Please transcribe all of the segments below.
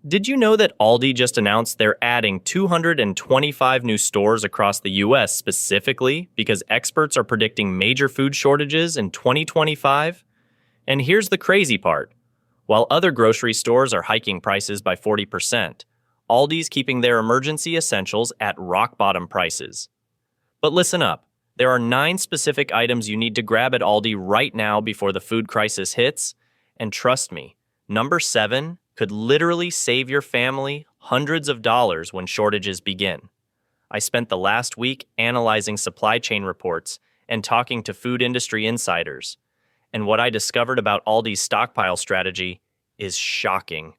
Did you know that Aldi just announced they're adding 225 new stores across the US specifically because experts are predicting major food shortages in 2025? And here's the crazy part. While other grocery stores are hiking prices by 40%, Aldi's keeping their emergency essentials at rock-bottom prices. But listen up. There are 9 specific items you need to grab at Aldi right now before the food crisis hits. And trust me, number 7 could literally save your family hundreds of dollars when shortages begin. I spent the last week analyzing supply chain reports and talking to food industry insiders. And what I discovered about Aldi's stockpile strategy is shocking.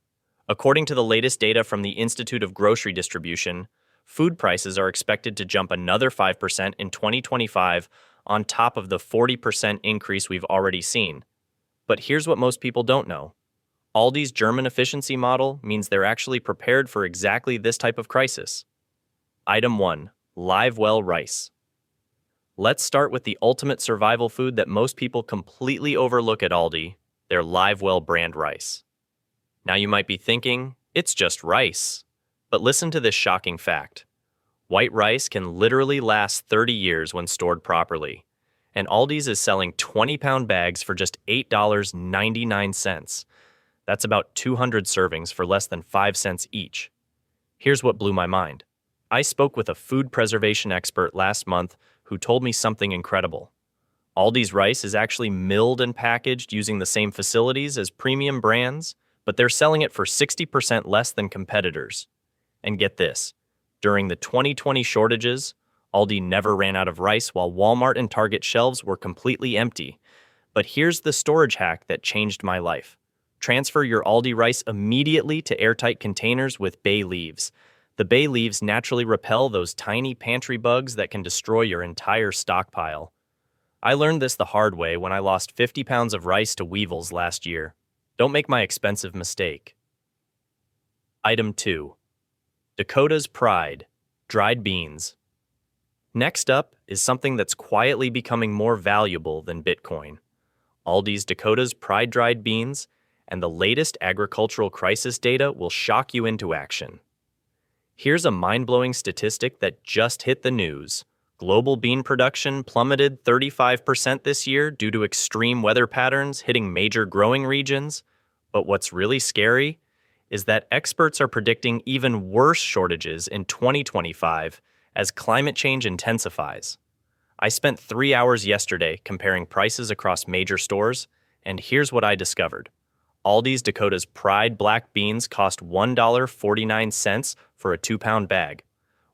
According to the latest data from the Institute of Grocery Distribution, food prices are expected to jump another 5% in 2025 on top of the 40% increase we've already seen. But here's what most people don't know. Aldi's German efficiency model means they're actually prepared for exactly this type of crisis. Item 1. Livewell Rice. Let's start with the ultimate survival food that most people completely overlook at Aldi, their Livewell brand rice. Now you might be thinking, it's just rice. But listen to this shocking fact. White rice can literally last 30 years when stored properly, and Aldi's is selling 20-pound bags for just $8.99. That's about 200 servings for less than 5 cents each. Here's what blew my mind. I spoke with a food preservation expert last month who told me something incredible. Aldi's rice is actually milled and packaged using the same facilities as premium brands, but they're selling it for 60% less than competitors. And get this, during the 2020 shortages, Aldi never ran out of rice while Walmart and Target shelves were completely empty. But here's the storage hack that changed my life. Transfer your Aldi rice immediately to airtight containers with bay leaves. The bay leaves naturally repel those tiny pantry bugs that can destroy your entire stockpile. I learned this the hard way when I lost 50 pounds of rice to weevils last year. Don't make my expensive mistake. Item 2. Dakota's Pride, dried beans. Next up is something that's quietly becoming more valuable than Bitcoin. Aldi's Dakota's Pride dried beans, and the latest agricultural crisis data will shock you into action. Here's a mind-blowing statistic that just hit the news. Global bean production plummeted 35% this year due to extreme weather patterns hitting major growing regions. But what's really scary is that experts are predicting even worse shortages in 2025 as climate change intensifies. I spent 3 hours yesterday comparing prices across major stores, and here's what I discovered. Aldi's Dakota's Pride black beans cost $1.49 for a 2-pound bag,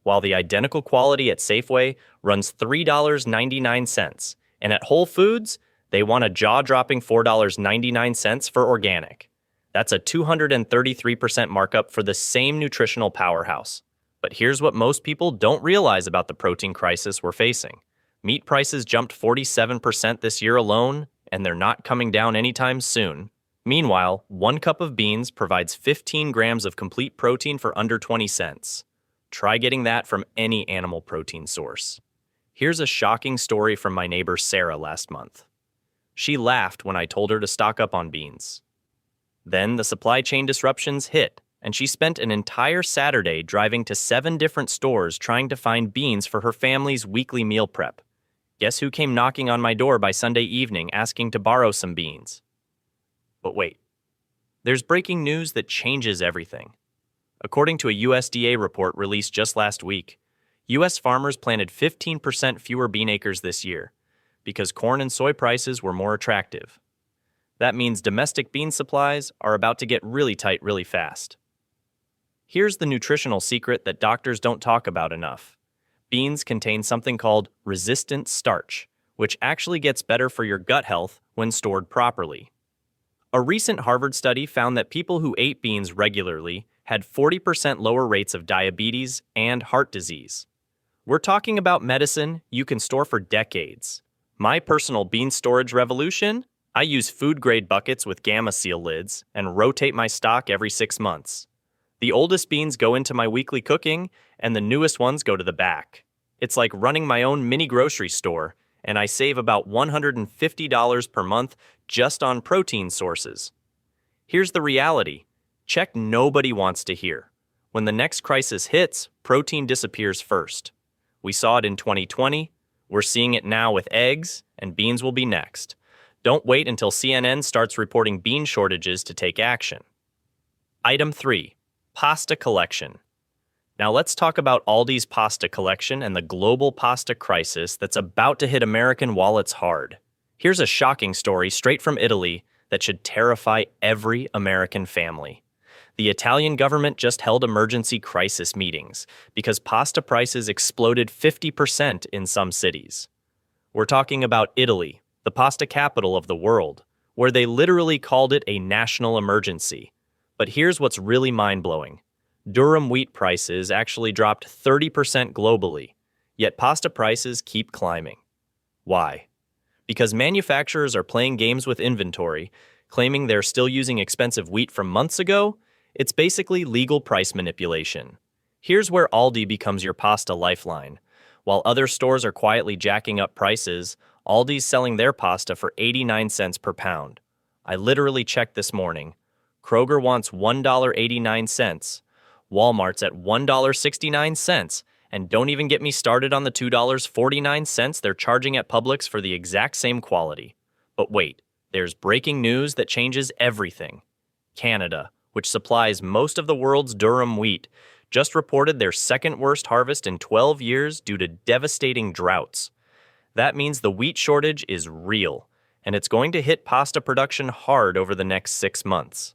while the identical quality at Safeway runs $3.99, and at Whole Foods, they want a jaw-dropping $4.99 for organic. That's a 233% markup for the same nutritional powerhouse. But here's what most people don't realize about the protein crisis we're facing. Meat prices jumped 47% this year alone, and they're not coming down anytime soon. Meanwhile, 1 cup of beans provides 15 grams of complete protein for under 20 cents. Try getting that from any animal protein source. Here's a shocking story from my neighbor Sarah last month. She laughed when I told her to stock up on beans. Then the supply chain disruptions hit, and she spent an entire Saturday driving to 7 different stores trying to find beans for her family's weekly meal prep. Guess who came knocking on my door by Sunday evening asking to borrow some beans? But wait, there's breaking news that changes everything. According to a USDA report released just last week, U.S. farmers planted 15% fewer bean acres this year because corn and soy prices were more attractive. That means domestic bean supplies are about to get really tight really fast. Here's the nutritional secret that doctors don't talk about enough. Beans contain something called resistant starch, which actually gets better for your gut health when stored properly. A recent Harvard study found that people who ate beans regularly had 40% lower rates of diabetes and heart disease. We're talking about medicine you can store for decades. My personal bean storage revolution? I use food-grade buckets with Gamma Seal lids and rotate my stock every 6 months. The oldest beans go into my weekly cooking, and the newest ones go to the back. It's like running my own mini grocery store, and I save about $150 per month just on protein sources. Here's the reality. Check nobody wants to hear. When the next crisis hits, protein disappears first. We saw it in 2020, we're seeing it now with eggs, and beans will be next. Don't wait until CNN starts reporting bean shortages to take action. Item 3. Pasta collection. Now let's talk about Aldi's pasta collection and the global pasta crisis that's about to hit American wallets hard. Here's a shocking story straight from Italy that should terrify every American family. The Italian government just held emergency crisis meetings because pasta prices exploded 50% in some cities. We're talking about Italy, the pasta capital of the world, where they literally called it a national emergency. But here's what's really mind-blowing. Durum wheat prices actually dropped 30% globally, yet pasta prices keep climbing. Why? Because manufacturers are playing games with inventory, claiming they're still using expensive wheat from months ago. It's basically legal price manipulation. Here's where Aldi becomes your pasta lifeline. While other stores are quietly jacking up prices, Aldi's selling their pasta for 89 cents per pound. I literally checked this morning. Kroger wants $1.89, Walmart's at $1.69, and don't even get me started on the $2.49 they're charging at Publix for the exact same quality. But wait, there's breaking news that changes everything. Canada, which supplies most of the world's durum wheat, just reported their second worst harvest in 12 years due to devastating droughts. That means the wheat shortage is real, and it's going to hit pasta production hard over the next 6 months.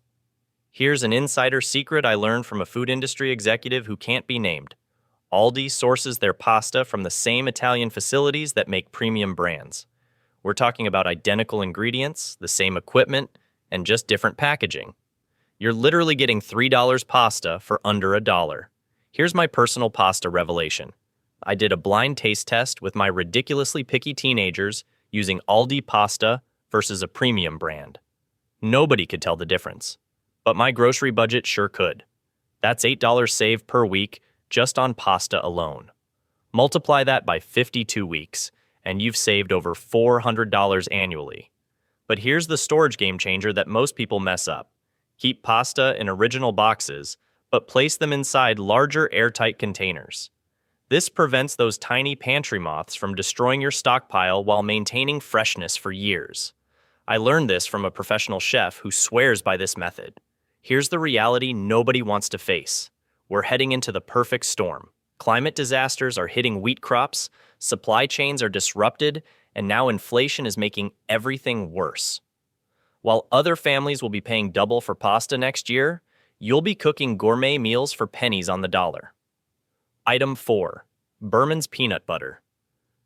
Here's an insider secret I learned from a food industry executive who can't be named. Aldi sources their pasta from the same Italian facilities that make premium brands. We're talking about identical ingredients, the same equipment, and just different packaging. You're literally getting $3 pasta for under $1. Here's my personal pasta revelation. I did a blind taste test with my ridiculously picky teenagers using Aldi pasta versus a premium brand. Nobody could tell the difference, but my grocery budget sure could. That's $8 saved per week just on pasta alone. Multiply that by 52 weeks, and you've saved over $400 annually. But here's the storage game changer that most people mess up. Keep pasta in original boxes, but place them inside larger airtight containers. This prevents those tiny pantry moths from destroying your stockpile while maintaining freshness for years. I learned this from a professional chef who swears by this method. Here's the reality nobody wants to face. We're heading into the perfect storm. Climate disasters are hitting wheat crops, supply chains are disrupted, and now inflation is making everything worse. While other families will be paying double for pasta next year, you'll be cooking gourmet meals for pennies on the dollar. Item 4. Burman's peanut butter.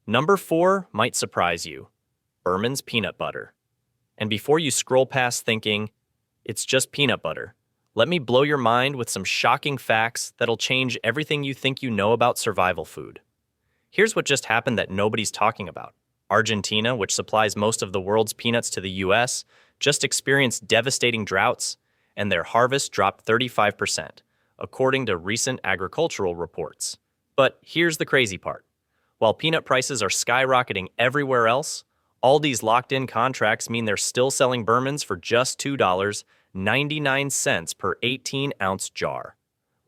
Number 4 might surprise you. Burman's peanut butter. And before you scroll past thinking, it's just peanut butter, let me blow your mind with some shocking facts that'll change everything you think you know about survival food. Here's what just happened that nobody's talking about. Argentina, which supplies most of the world's peanuts to the US, just experienced devastating droughts, and their harvest dropped 35%, according to recent agricultural reports. But here's the crazy part. While peanut prices are skyrocketing everywhere else, Aldi's locked-in contracts mean they're still selling Burmans for just $2.99 per 18-ounce jar.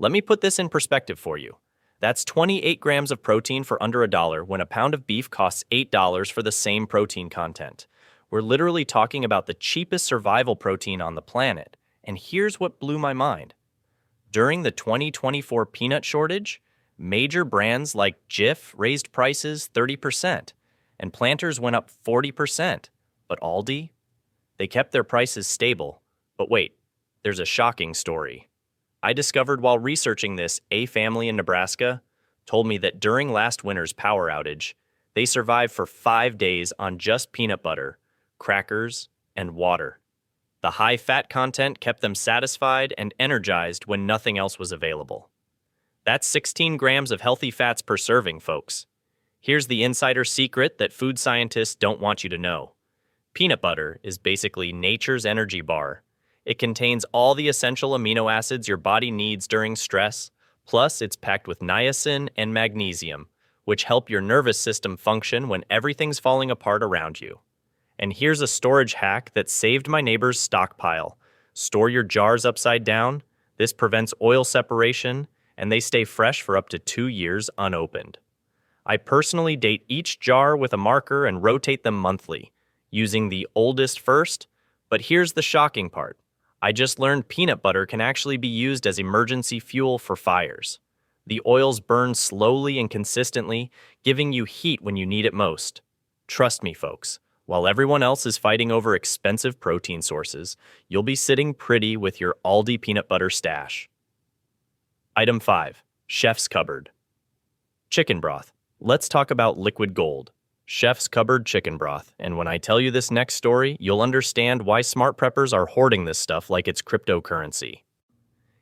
Let me put this in perspective for you. That's 28 grams of protein for under $1 when a pound of beef costs $8 for the same protein content. We're literally talking about the cheapest survival protein on the planet. And here's what blew my mind. During the 2024 peanut shortage, major brands like Jif raised prices 30%, and Planters went up 40%. But Aldi? They kept their prices stable. But wait, there's a shocking story. I discovered while researching this, a family in Nebraska told me that during last winter's power outage, they survived for 5 days on just peanut butter, crackers, and water. The high fat content kept them satisfied and energized when nothing else was available. That's 16 grams of healthy fats per serving, folks. Here's the insider secret that food scientists don't want you to know. Peanut butter is basically nature's energy bar. It contains all the essential amino acids your body needs during stress, plus it's packed with niacin and magnesium, which help your nervous system function when everything's falling apart around you. And here's a storage hack that saved my neighbor's stockpile. Store your jars upside down. This prevents oil separation, and they stay fresh for up to 2 years unopened. I personally date each jar with a marker and rotate them monthly, using the oldest first, but here's the shocking part. I just learned peanut butter can actually be used as emergency fuel for fires. The oils burn slowly and consistently, giving you heat when you need it most. Trust me, folks, while everyone else is fighting over expensive protein sources, you'll be sitting pretty with your Aldi peanut butter stash. Item 5. Chef's Cupboard. Chicken broth. Let's talk about liquid gold. Chef's Cupboard chicken broth, and when I tell you this next story, you'll understand why smart preppers are hoarding this stuff like it's cryptocurrency.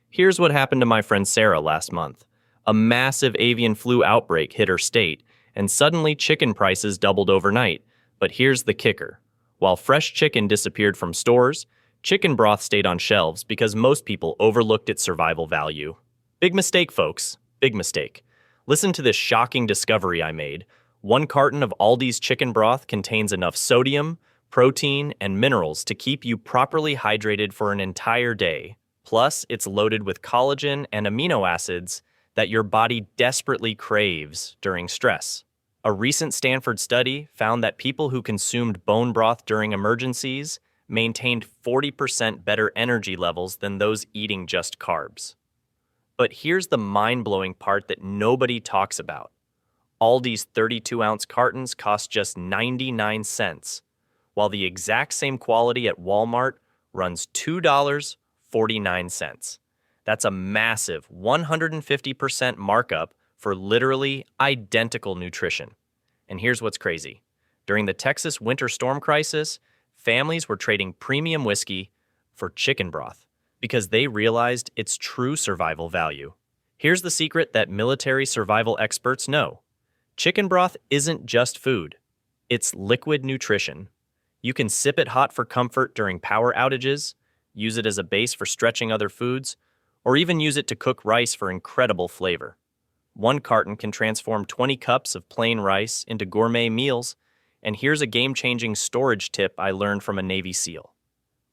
Here's what happened to my friend Sarah last month. A massive avian flu outbreak hit her state, and suddenly chicken prices doubled overnight. But here's the kicker. While fresh chicken disappeared from stores, chicken broth stayed on shelves because most people overlooked its survival value. Big mistake, folks. Big mistake. Listen to this shocking discovery I made. 1 carton of Aldi's chicken broth contains enough sodium, protein, and minerals to keep you properly hydrated for an entire day. Plus, it's loaded with collagen and amino acids that your body desperately craves during stress. A recent Stanford study found that people who consumed bone broth during emergencies maintained 40% better energy levels than those eating just carbs. But here's the mind-blowing part that nobody talks about. Aldi's 32-ounce cartons cost just 99 cents, while the exact same quality at Walmart runs $2.49. That's a massive 150% markup for literally identical nutrition. And here's what's crazy. During the Texas winter storm crisis, families were trading premium whiskey for chicken broth because they realized its true survival value. Here's the secret that military survival experts know. Chicken broth isn't just food. It's liquid nutrition. You can sip it hot for comfort during power outages, use it as a base for stretching other foods, or even use it to cook rice for incredible flavor. 1 carton can transform 20 cups of plain rice into gourmet meals, and here's a game-changing storage tip I learned from a Navy SEAL.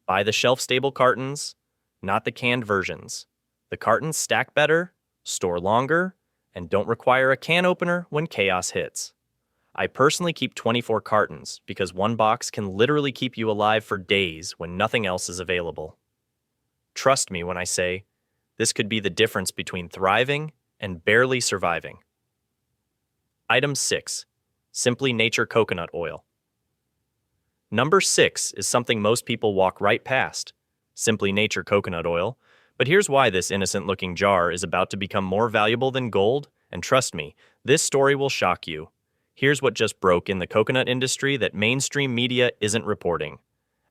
Buy the shelf-stable cartons, not the canned versions. The cartons stack better, store longer, and don't require a can opener when chaos hits. I personally keep 24 cartons because 1 box can literally keep you alive for days when nothing else is available. Trust me when I say, this could be the difference between thriving and barely surviving. Item 6. Simply Nature Coconut Oil. Number 6 is something most people walk right past. Simply Nature Coconut Oil. But here's why this innocent-looking jar is about to become more valuable than gold, and trust me, this story will shock you. Here's what just broke in the coconut industry that mainstream media isn't reporting.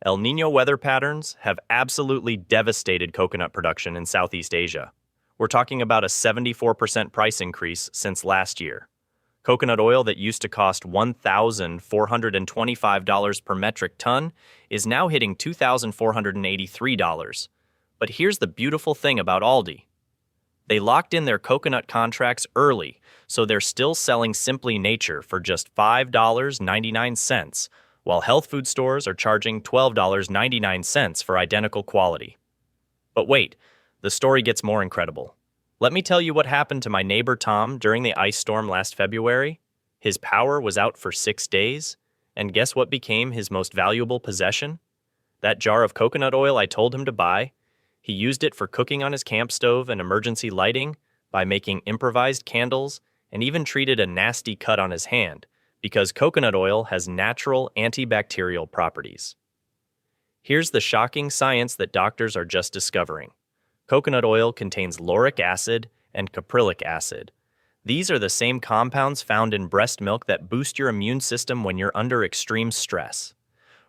El Niño weather patterns have absolutely devastated coconut production in Southeast Asia. We're talking about a 74% price increase since last year. Coconut oil that used to cost $1,425 per metric ton is now hitting $2,483. But here's the beautiful thing about Aldi. They locked in their coconut contracts early, so they're still selling Simply Nature for just $5.99, while health food stores are charging $12.99 for identical quality. But wait, the story gets more incredible. Let me tell you what happened to my neighbor Tom during the ice storm last February. His power was out for 6 days, and guess what became his most valuable possession? That jar of coconut oil I told him to buy. He used it for cooking on his camp stove and emergency lighting, by making improvised candles, and even treated a nasty cut on his hand, because coconut oil has natural antibacterial properties. Here's the shocking science that doctors are just discovering. Coconut oil contains lauric acid and caprylic acid. These are the same compounds found in breast milk that boost your immune system when you're under extreme stress.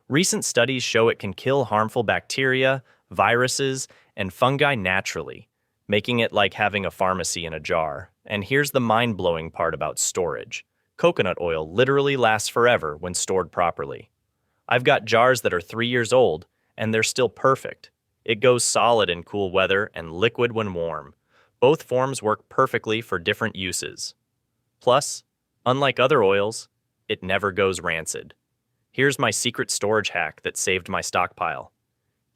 Recent studies show it can kill harmful bacteria, viruses, and fungi naturally, making it like having a pharmacy in a jar. And here's the mind-blowing part about storage. Coconut oil literally lasts forever when stored properly. I've got jars that are 3 years old, and they're still perfect. It goes solid in cool weather and liquid when warm. Both forms work perfectly for different uses. Plus, unlike other oils, it never goes rancid. Here's my secret storage hack that saved my stockpile.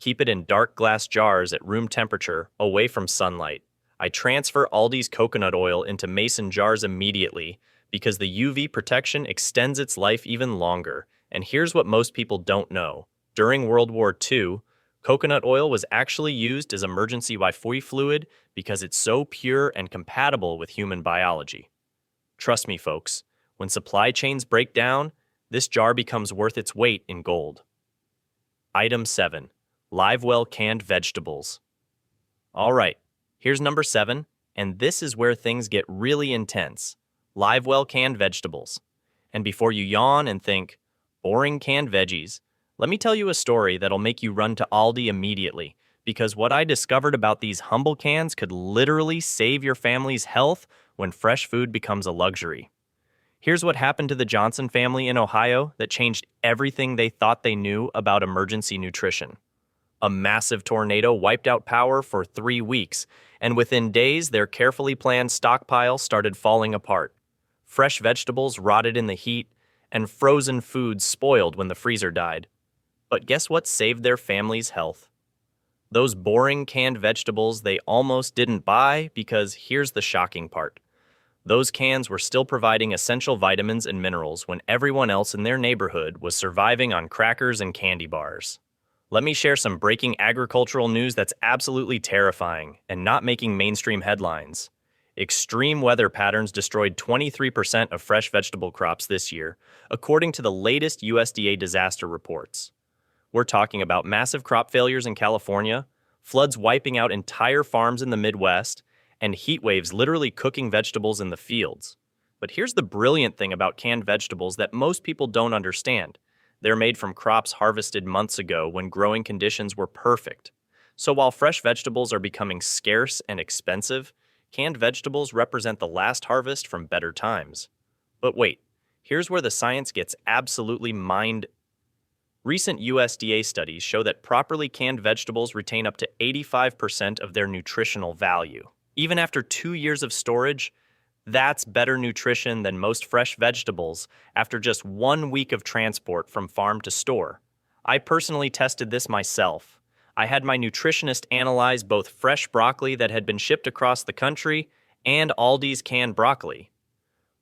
Keep it in dark glass jars at room temperature, away from sunlight. I transfer Aldi's coconut oil into mason jars immediately because the UV protection extends its life even longer. And here's what most people don't know. During World War II, coconut oil was actually used as emergency Wi-Fi fluid because it's so pure and compatible with human biology. Trust me, folks, when supply chains break down, this jar becomes worth its weight in gold. Item 7. Livewell canned vegetables. All right, here's number 7, and this is where things get really intense. Livewell canned vegetables. And before you yawn and think, boring canned veggies, let me tell you a story that'll make you run to Aldi immediately, because what I discovered about these humble cans could literally save your family's health when fresh food becomes a luxury. Here's what happened to the Johnson family in Ohio that changed everything they thought they knew about emergency nutrition. A massive tornado wiped out power for 3 weeks, and within days, their carefully planned stockpile started falling apart. Fresh vegetables rotted in the heat, and frozen foods spoiled when the freezer died. But guess what saved their family's health? Those boring canned vegetables they almost didn't buy, because here's the shocking part. Those cans were still providing essential vitamins and minerals when everyone else in their neighborhood was surviving on crackers and candy bars. Let me share some breaking agricultural news that's absolutely terrifying and not making mainstream headlines. Extreme weather patterns destroyed 23% of fresh vegetable crops this year, according to the latest USDA disaster reports. We're talking about massive crop failures in California, floods wiping out entire farms in the Midwest, and heat waves literally cooking vegetables in the fields. But here's the brilliant thing about canned vegetables that most people don't understand. They're made from crops harvested months ago when growing conditions were perfect. So while fresh vegetables are becoming scarce and expensive, canned vegetables represent the last harvest from better times. But wait, here's where the science gets absolutely mind. Recent USDA studies show that properly canned vegetables retain up to 85% of their nutritional value. Even after 2 years of storage, that's better nutrition than most fresh vegetables after just 1 week of transport from farm to store. I personally tested this myself. I had my nutritionist analyze both fresh broccoli that had been shipped across the country and Aldi's canned broccoli.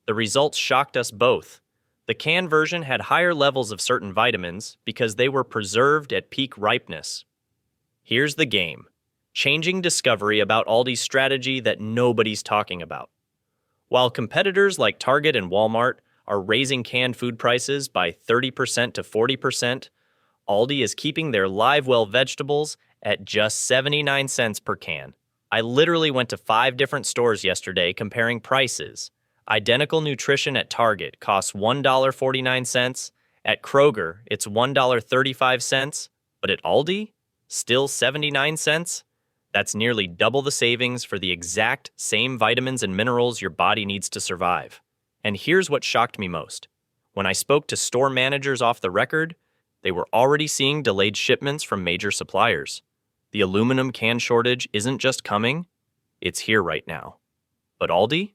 The results shocked us both. The canned version had higher levels of certain vitamins because they were preserved at peak ripeness. Here's the game. Changing discovery about Aldis Strategy that nobody's talking about. While competitors like Target and Walmart are raising canned food prices by 30% to 40%, Aldi is keeping their Livewell vegetables at just 79 cents per can. I literally went to 5 different stores yesterday comparing prices. Identical nutrition at Target costs $1.49. At Kroger, it's $1.35. But at Aldi, still 79 cents? That's nearly double the savings for the exact same vitamins and minerals your body needs to survive. And here's what shocked me most. When I spoke to store managers off the record, they were already seeing delayed shipments from major suppliers. The aluminum can shortage isn't just coming, it's here right now. But Aldi?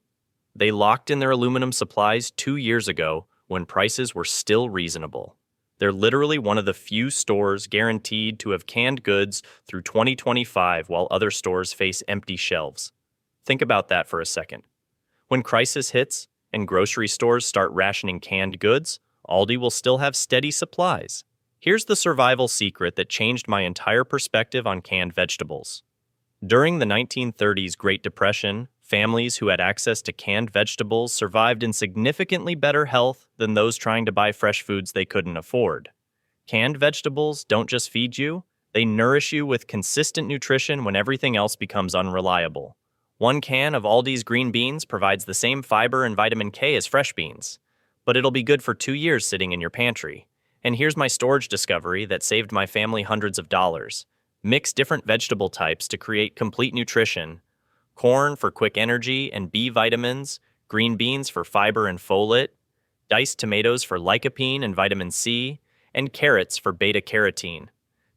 They locked in their aluminum supplies 2 years ago when prices were still reasonable. They're literally one of the few stores guaranteed to have canned goods through 2025 while other stores face empty shelves. Think about that for a second. When crisis hits and grocery stores start rationing canned goods, Aldi will still have steady supplies. Here's the survival secret that changed my entire perspective on canned vegetables. During the 1930s Great Depression, families who had access to canned vegetables survived in significantly better health than those trying to buy fresh foods they couldn't afford. Canned vegetables don't just feed you, they nourish you with consistent nutrition when everything else becomes unreliable. 1 can of Aldi's green beans provides the same fiber and vitamin K as fresh beans, but it'll be good for 2 years sitting in your pantry. And here's my storage discovery that saved my family hundreds of dollars. Mix different vegetable types to create complete nutrition. Corn for quick energy and B vitamins, green beans for fiber and folate, diced tomatoes for lycopene and vitamin C, and carrots for beta-carotene.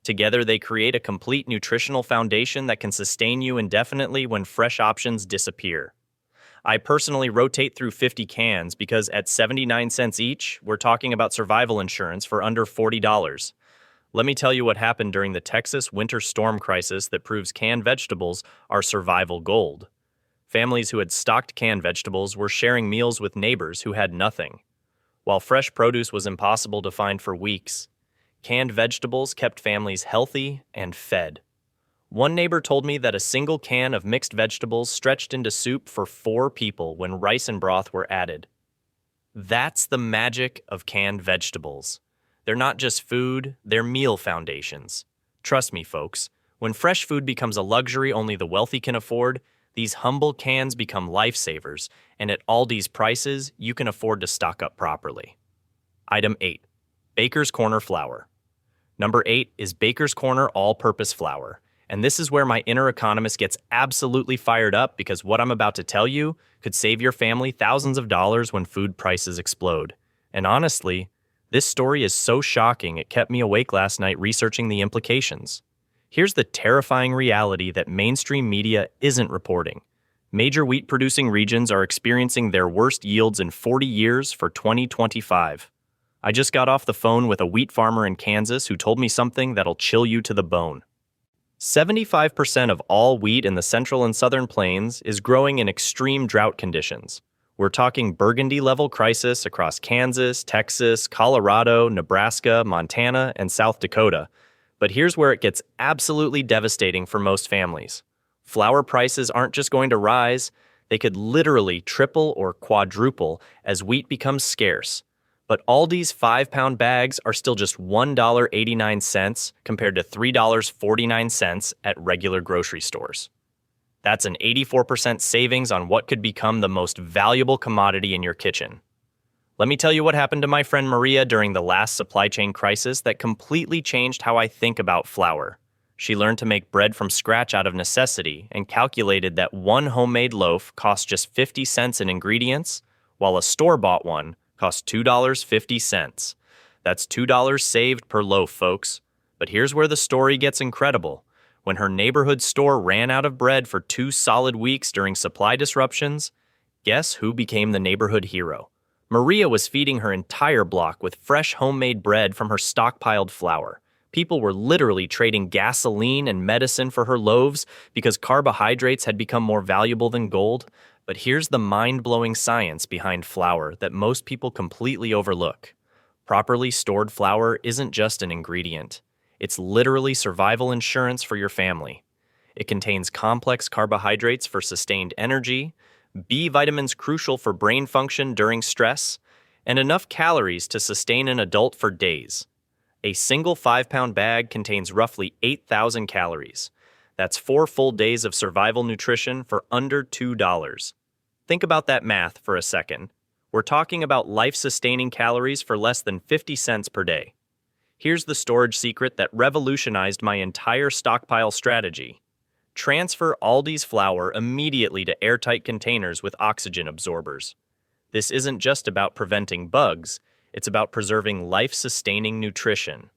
Together they create a complete nutritional foundation that can sustain you indefinitely when fresh options disappear. I personally rotate through 50 cans because at 79 cents each, we're talking about survival insurance for under $40. Let me tell you what happened during the Texas winter storm crisis that proves canned vegetables are survival gold. Families who had stocked canned vegetables were sharing meals with neighbors who had nothing. While fresh produce was impossible to find for weeks, canned vegetables kept families healthy and fed. One neighbor told me that a single can of mixed vegetables stretched into soup for 4 people when rice and broth were added. That's the magic of canned vegetables. They're not just food, they're meal foundations. Trust me, folks, when fresh food becomes a luxury only the wealthy can afford, these humble cans become lifesavers, and at Aldi's prices, you can afford to stock up properly. Item 8. Baker's Corner Flour. Number 8 is Baker's Corner All-Purpose Flour. And this is where my inner economist gets absolutely fired up because what I'm about to tell you could save your family thousands of dollars when food prices explode. And honestly, this story is so shocking it kept me awake last night researching the implications. Here's the terrifying reality that mainstream media isn't reporting. Major wheat-producing regions are experiencing their worst yields in 40 years for 2025. I just got off the phone with a wheat farmer in Kansas who told me something that'll chill you to the bone. 75% of all wheat in the central and southern plains is growing in extreme drought conditions. We're talking Burgundy-level crisis across Kansas, Texas, Colorado, Nebraska, Montana, and South Dakota. But here's where it gets absolutely devastating for most families. Flour prices aren't just going to rise, they could literally triple or quadruple as wheat becomes scarce. But Aldi's 5-pound bags are still just $1.89 compared to $3.49 at regular grocery stores. That's an 84% savings on what could become the most valuable commodity in your kitchen. Let me tell you what happened to my friend Maria during the last supply chain crisis that completely changed how I think about flour. She learned to make bread from scratch out of necessity and calculated that one homemade loaf cost just 50 cents in ingredients, while a store-bought one cost $2.50. That's $2 saved per loaf, folks. But here's where the story gets incredible. When her neighborhood store ran out of bread for 2 solid weeks during supply disruptions, guess who became the neighborhood hero? Maria was feeding her entire block with fresh homemade bread from her stockpiled flour. People were literally trading gasoline and medicine for her loaves because carbohydrates had become more valuable than gold. But here's the mind-blowing science behind flour that most people completely overlook. Properly stored flour isn't just an ingredient. It's literally survival insurance for your family. It contains complex carbohydrates for sustained energy, B vitamins crucial for brain function during stress, and enough calories to sustain an adult for days. A single 5-pound bag contains roughly 8,000 calories. That's 4 full days of survival nutrition for under $2. Think about that math for a second. We're talking about life-sustaining calories for less than 50 cents per day. Here's the storage secret that revolutionized my entire stockpile strategy. Transfer Aldi's flour immediately to airtight containers with oxygen absorbers. This isn't just about preventing bugs, it's about preserving life-sustaining nutrition.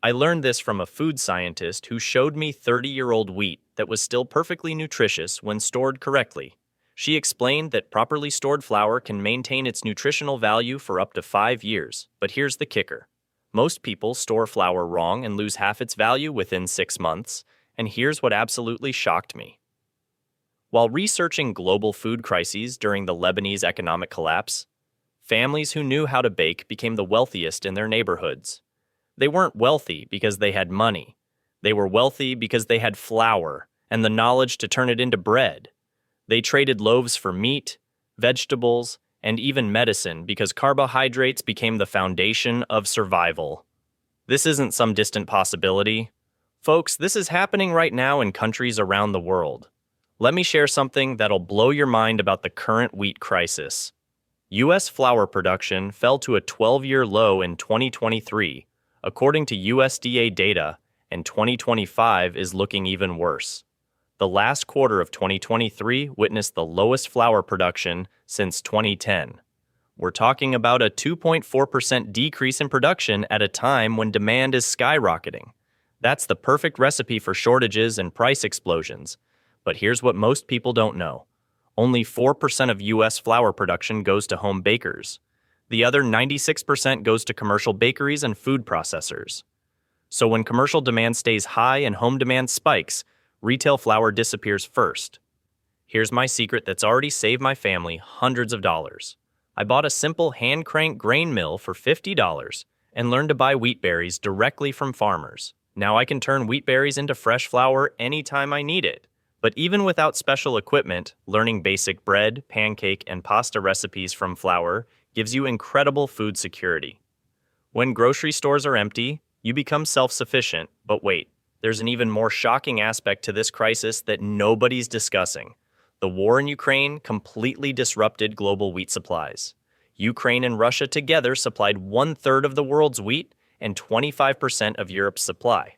I learned this from a food scientist who showed me 30-year-old wheat that was still perfectly nutritious when stored correctly. She explained that properly stored flour can maintain its nutritional value for up to 5 years. But here's the kicker. Most people store flour wrong and lose half its value within 6 months. And here's what absolutely shocked me. While researching global food crises during the Lebanese economic collapse, families who knew how to bake became the wealthiest in their neighborhoods. They weren't wealthy because they had money. They were wealthy because they had flour and the knowledge to turn it into bread. They traded loaves for meat, vegetables, and even medicine because carbohydrates became the foundation of survival. This isn't some distant possibility. Folks, this is happening right now in countries around the world. Let me share something that'll blow your mind about the current wheat crisis. U.S. flour production fell to a 12-year low in 2023, according to USDA data, and 2025 is looking even worse. The last quarter of 2023 witnessed the lowest flour production since 2010. We're talking about a 2.4% decrease in production at a time when demand is skyrocketing. That's the perfect recipe for shortages and price explosions. But here's what most people don't know. Only 4% of U.S. flour production goes to home bakers. The other 96% goes to commercial bakeries and food processors. So when commercial demand stays high and home demand spikes, retail flour disappears first. Here's my secret that's already saved my family hundreds of dollars. I bought a simple hand-crank grain mill for $50 and learned to buy wheat berries directly from farmers. Now I can turn wheat berries into fresh flour anytime I need it. But even without special equipment, learning basic bread, pancake, and pasta recipes from flour gives you incredible food security. When grocery stores are empty, you become self-sufficient. But wait, there's an even more shocking aspect to this crisis that nobody's discussing. The war in Ukraine completely disrupted global wheat supplies. Ukraine and Russia together supplied 1/3 of the world's wheat and 25% of Europe's supply.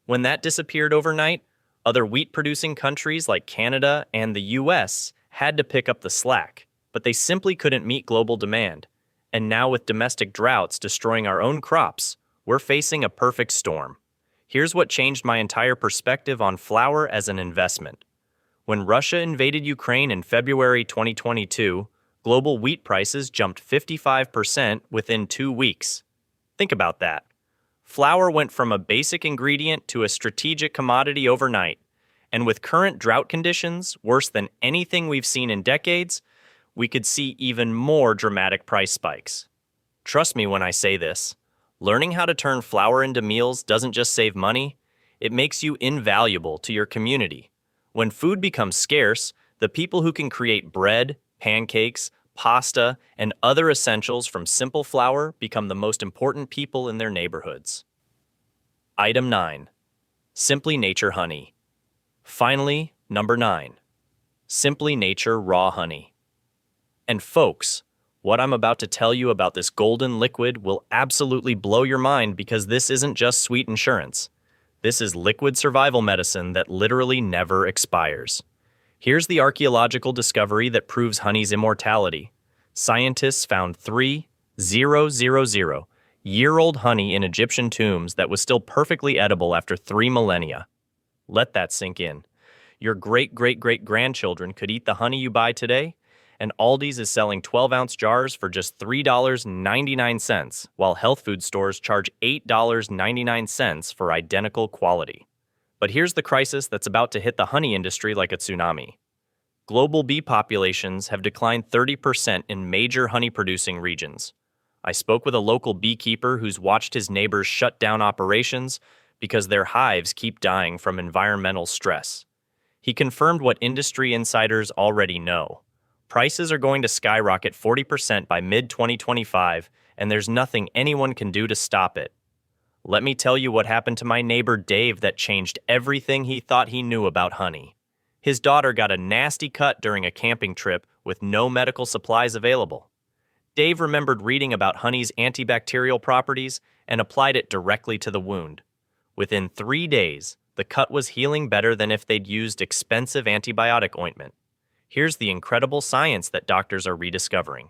When that disappeared overnight, other wheat-producing countries like Canada and the US had to pick up the slack, but they simply couldn't meet global demand. And now with domestic droughts destroying our own crops, we're facing a perfect storm. Here's what changed my entire perspective on flour as an investment. When Russia invaded Ukraine in February 2022, global wheat prices jumped 55% within 2 weeks. Think about that. Flour went from a basic ingredient to a strategic commodity overnight. And with current drought conditions, worse than anything we've seen in decades, we could see even more dramatic price spikes. Trust me when I say this. Learning how to turn flour into meals doesn't just save money, it makes you invaluable to your community. When food becomes scarce, the people who can create bread, pancakes, pasta, and other essentials from simple flour become the most important people in their neighborhoods. Item 9. Simply Nature Honey. Finally, number 9. Simply Nature Raw Honey. And folks, what I'm about to tell you about this golden liquid will absolutely blow your mind because this isn't just sweet insurance. This is liquid survival medicine that literally never expires. Here's the archaeological discovery that proves honey's immortality. Scientists found 3,000-year-old honey in Egyptian tombs that was still perfectly edible after 3 millennia. Let that sink in. Your great-great-great-grandchildren could eat the honey you buy today, and Aldi's is selling 12-ounce jars for just $3.99, while health food stores charge $8.99 for identical quality. But here's the crisis that's about to hit the honey industry like a tsunami. Global bee populations have declined 30% in major honey-producing regions. I spoke with a local beekeeper who's watched his neighbors shut down operations because their hives keep dying from environmental stress. He confirmed what industry insiders already know. Prices are going to skyrocket 40% by mid-2025, and there's nothing anyone can do to stop it. Let me tell you what happened to my neighbor Dave that changed everything he thought he knew about honey. His daughter got a nasty cut during a camping trip with no medical supplies available. Dave remembered reading about honey's antibacterial properties and applied it directly to the wound. Within 3 days, the cut was healing better than if they'd used expensive antibiotic ointment. Here's the incredible science that doctors are rediscovering.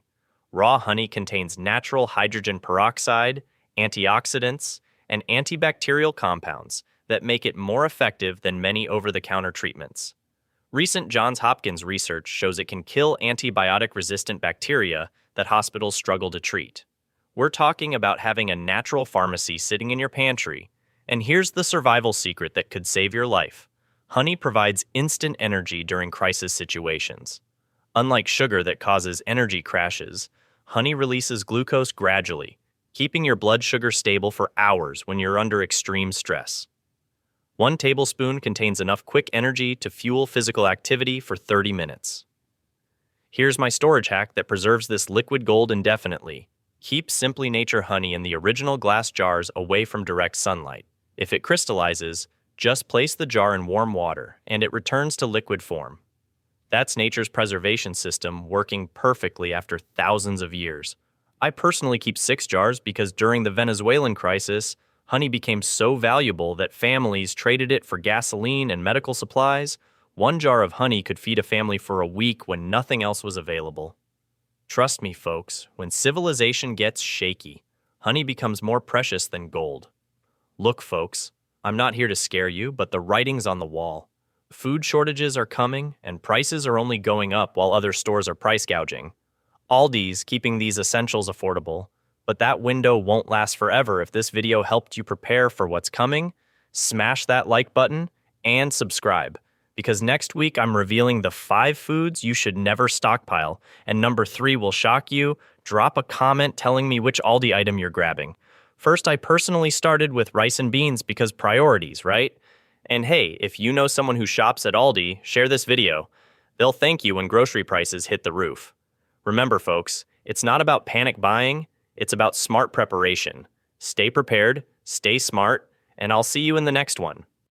Raw honey contains natural hydrogen peroxide, antioxidants, and antibacterial compounds that make it more effective than many over-the-counter treatments. Recent Johns Hopkins research shows it can kill antibiotic-resistant bacteria that hospitals struggle to treat. We're talking about having a natural pharmacy sitting in your pantry, and here's the survival secret that could save your life. Honey provides instant energy during crisis situations. Unlike sugar that causes energy crashes, honey releases glucose gradually, keeping your blood sugar stable for hours when you're under extreme stress. 1 tablespoon contains enough quick energy to fuel physical activity for 30 minutes. Here's my storage hack that preserves this liquid gold indefinitely. Keep Simply Nature honey in the original glass jars away from direct sunlight. If it crystallizes, just place the jar in warm water and it returns to liquid form. That's nature's preservation system working perfectly after thousands of years. I personally keep 6 jars because during the Venezuelan crisis, honey became so valuable that families traded it for gasoline and medical supplies. 1 jar of honey could feed a family for a week when nothing else was available. Trust me, folks, when civilization gets shaky, honey becomes more precious than gold. Look, folks, I'm not here to scare you, but the writing's on the wall. Food shortages are coming, and prices are only going up while other stores are price gouging. Aldi's keeping these essentials affordable, But that window won't last forever. If this video helped you prepare for what's coming, smash that like button and subscribe. Because next week I'm revealing the 5 foods you should never stockpile, and number 3 will shock you. Drop a comment telling me which Aldi item you're grabbing. First, I personally started with rice and beans because priorities, right? And hey, if you know someone who shops at Aldi, share this video. They'll thank you when grocery prices hit the roof. Remember, folks, it's not about panic buying, it's about smart preparation. Stay prepared, stay smart, and I'll see you in the next one.